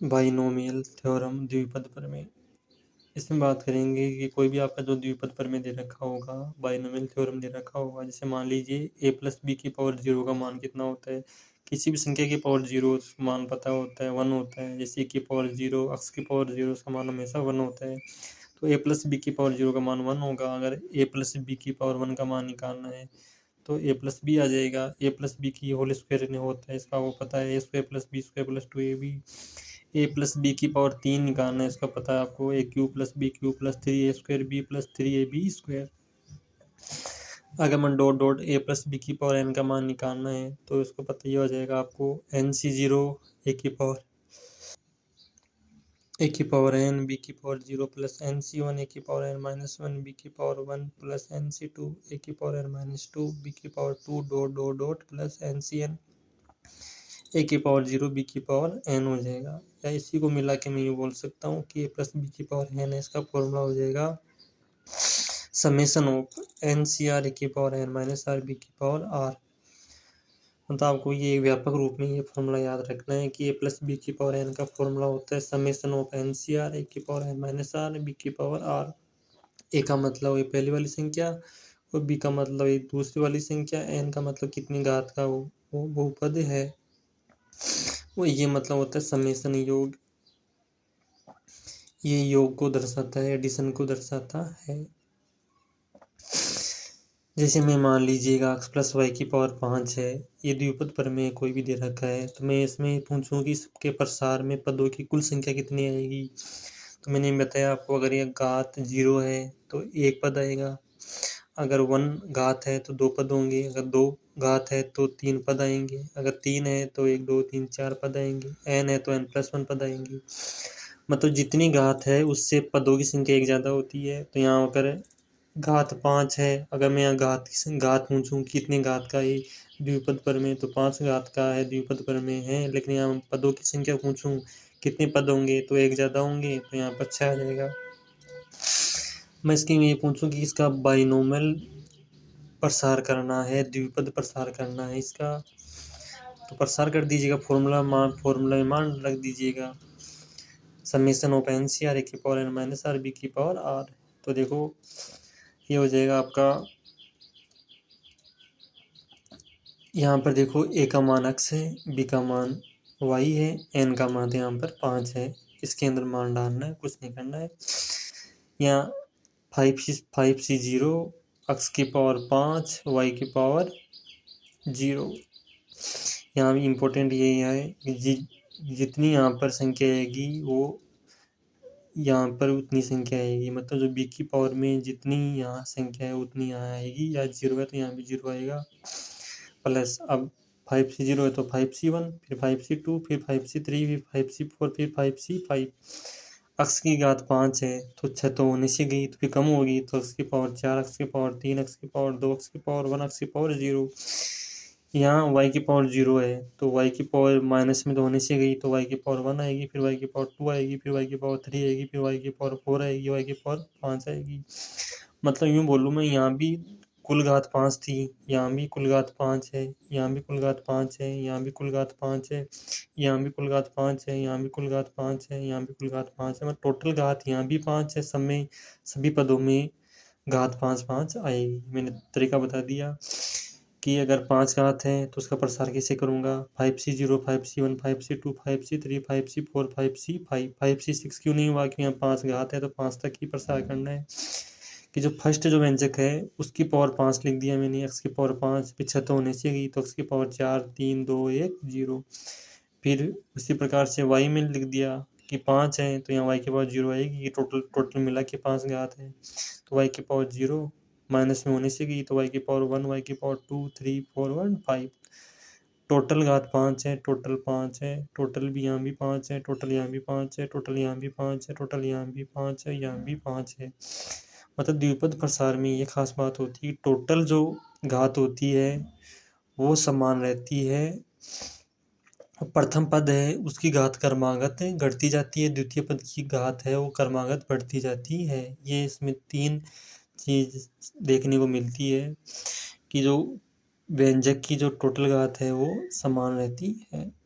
Binomial theorem द्विपद प्रमेय। इसमें बात करेंगे कि कोई भी आपका जो द्विपद प्रमेय दे रखा होगा, बाइनोमियल थ्योरम दे रखा होगा, जैसे मान लीजिए a+b⁴ का मान कितना होता है। किसी भी संख्या की पावर 0 मान पता होता है, 1 होता है। जैसे की पावर 0, x की पावर 0 उसका मान हमेशा 1 होता है। तो a+b⁴ का मान 1 होगा। अगर a+b⁴ का मान निकालना है तो a+b आ जाएगा। a+b की होल स्क्वायर होता है, इसका वो पता है। a²+b² + 2ab। a+b⁴ निकालना है, इसका पता है आपको। a³ + b³ + 3a² अगर मैं डॉट a+b⁴n का मान निकालना है तो इसको पता ही हो जाएगा आपको। nc0 a⁴n b⁴0 + nc1 a⁻n−1 b⁴1 + nc2 a⁻n−2 b⁴2 dot + ncn a⁴0 b⁴n हो जाएगा। या इसी को मिला के मैं ये बोल सकता हूँ कि a+b⁴n है, इसका फॉर्मूला हो जाएगा summation of ncr a⁻n−r b⁴r। मतलब आपको ये व्यापक रूप में ये फॉर्मूला याद रखना है कि a+b⁴n का फॉर्मूला होता है summation of ncr a⁻n−r b⁴r। ए का मतलब ये पहली वाली संख्या और बी का मतलब ये दूसरी वाली संख्या, एन का मतलब कितनी घात का वो बहुपद है। वो ये मतलब होता है समेशन योग। ये योग को दर्शाता है, एडिशन को दर्शाता है। जैसे मैं मान लीजिएगा x + y⁴ 5 है। ये द्विपद प्रमेय कोई भी दे रखा है तो मैं इसमें पूछूं कि इसके प्रसार में पदों की कुल संख्या कितनी आएगी। तो मैंने बताया आपको, अगर ये घात 0 है तो 1 पद आएगा। अगर 1 घात है तो 2 पद होंगे। अगर 2 घात है तो 3 पद आएंगे। अगर 3 है तो 1 2 3 4 पद आएंगे। n है तो n+1 पद आएंगे। मतलब जितनी घात है उससे पदों की संख्या एक ज़्यादा होती है। तो यहाँ पर घात 5 है। अगर मैं यहाँ घात पूछूं कितने घात का है द्विपद प्रमेय, तो 5 घात का है द्विपद प्रमेय है। लेकिन यहाँ पदों की संख्या पूछूं कितने पद होंगे तो एक ज़्यादा होंगे, तो यहाँ पर 6 आ जाएगा। मैं इसकी ये पूछूं कि इसका बाइनोमियल प्रसार करना है, द्विपद प्रसार करना है इसका, तो प्रसार कर दीजिएगा। फॉर्मूला में मान रख दीजिएगा summation of ncr a⁻n−r b⁴r। तो देखो ये हो जाएगा आपका, यहाँ पर देखो a का मान x है, b का मान y है, n का मान यहाँ पर 5 है। इसके अंदर मान डालना है, कुछ नहीं करना है। यहाँ 5c0 x⁴ 5 y⁴0। यहाँ भी इम्पोर्टेंट ये है कि जितनी यहाँ पर संख्या आएगी वो यहाँ पर उतनी संख्या आएगी। मतलब जो b⁴ में जितनी यहाँ संख्या है उतनी यहाँ आएगी। या 0 है तो यहाँ भी 0 आएगा। प्लस अब 5c0 है तो 5c1, फिर 5c2, फिर 5c3, फिर 5c4, फिर 5c5। x की घात 5 है तो 6 तो होने से गई, तो फिर कम होगी तो x⁴4 x⁴3 x⁴2 x⁴1 x⁴0। यहाँ y⁴0 है तो y⁴ माइनस में तो होने से गई, तो y⁴1 आएगी, फिर y⁴2 आएगी, फिर y⁴3 आएगी, फिर y⁴4 आएगी, y⁴5 आएगी। मतलब यूँ बोलूँ मैं, यहाँ भी कुल घात 5 थी, यहाँ भी कुल घात 5 है, यहाँ भी कुल घात 5 है, यहाँ भी कुल घात 5 है, यहाँ भी कुल घात 5 है, यहाँ भी कुल घात 5 है, यहाँ भी कुल घात 5 है। मतलब टोटल घात यहाँ भी 5 है। सब में सभी पदों में घात 5 आएगी। मैंने तरीका बता दिया कि अगर 5 घात है तो उसका प्रसार कैसे करूँगा। 5c0 5c1 5c2 5c3 5c4 5c5 5c6 क्यों नहीं हुआ, कि यहाँ 5 घात है तो 5 तक ही प्रसार करना है। कि जो फर्स्ट जो व्यंजक है उसकी पावर 5 लिख दिया मैंने, x⁴ 5, फिर 6 तो होने से गई तो x⁴4 3 2 1 0। फिर उसी प्रकार से y में लिख दिया कि 5 है तो यहाँ y⁴0 आएगी। ये टोटल मिला के 5 घात है तो y⁴0 माइनस में होने से गई तो y⁴1 y⁴2 3 4 1 5। टोटल घात 5 है, टोटल 5 है, टोटल भी यहाँ भी 5 है, टोटल यहाँ भी 5 है, टोटल यहाँ भी 5 है, टोटल यहाँ भी 5 है, यहाँ भी 5 है। मतलब द्विपद प्रसार में ये खास बात होती है, टोटल जो घात होती है वो समान रहती है। प्रथम पद है उसकी घात क्रमागत घटती जाती है, द्वितीय पद की घात है वो क्रमागत बढ़ती जाती है। ये इसमें 3 चीज़ देखने को मिलती है कि जो व्यंजक की जो टोटल घात है वो समान रहती है।